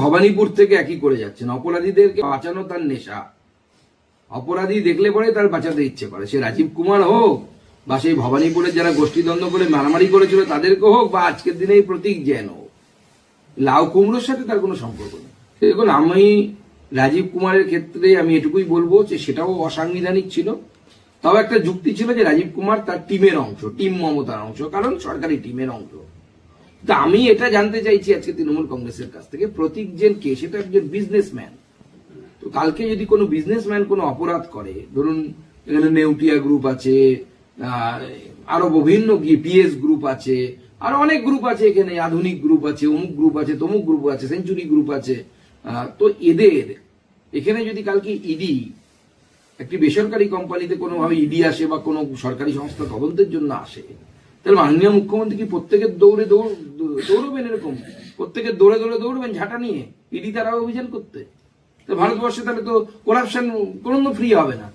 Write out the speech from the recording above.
ভবানীপুর থেকে একই করে যাচ্ছেন। অপরাধীদেরকে বাঁচানো তার নেশা। অপরাধী দেখলে পরে তার বাঁচাতে ইচ্ছে করে, সে রাজীব কুমার হোক বা সেই ভবানীপুরে যারা গোষ্ঠীদ্বন্দ্ব করে মারামারি করেছিল তাদেরকে হোক, বা আজকের দিনে এই প্রতীক জেন হোক। লাউ কুমড়োর সাথে তার কোনো সম্পর্ক নেই। দেখুন, আমি রাজীব কুমারের ক্ষেত্রে আমি এটুকুই বলবো যে সেটাও অসাংবিধানিক ছিল। তবে একটা যুক্তি ছিল যে রাজীব কুমার তার টিমের অংশ, টিম মমতার অংশ, কারণ সরকারি টিমের অংশ। তা আমি এটা জানতে চাইছি আজকে তৃণমূল কংগ্রেসের কাছ থেকে, প্রতীক জেন কে? সেটা একজন বিজনেসম্যান। তো কালকে যদি কোনো বিজনেসম্যান কোনো অপরাধ করে, ধরুন এখানে নেউটিয়া গ্রুপ আছে, আরো বিভিন্ন পিএস গ্রুপ আছে, আর অনেক গ্রুপ আছে, এখানে আধুনিক গ্রুপ আছে, অমুক গ্রুপ আছে, তমুক গ্রুপ আছে, সেঞ্চুরি গ্রুপ আছে। তো এদের এখানে যদি কালকে ইডি, একটি বেসরকারি কোম্পানিতে কোনোভাবে ইডি আসে বা কোনো সরকারি সংস্থা তদন্তের জন্য আসে, তাহলে মাননীয় মুখ্যমন্ত্রী কি প্রত্যেকের দৌড়বেন? এরকম প্রত্যেকের দৌড়বেন ঝাঁটা নিয়ে ইডি দ্বারা অভিযান করতে? তো ভারতবর্ষে তাহলে তো করাপশন কোনো ফ্রি হবে না।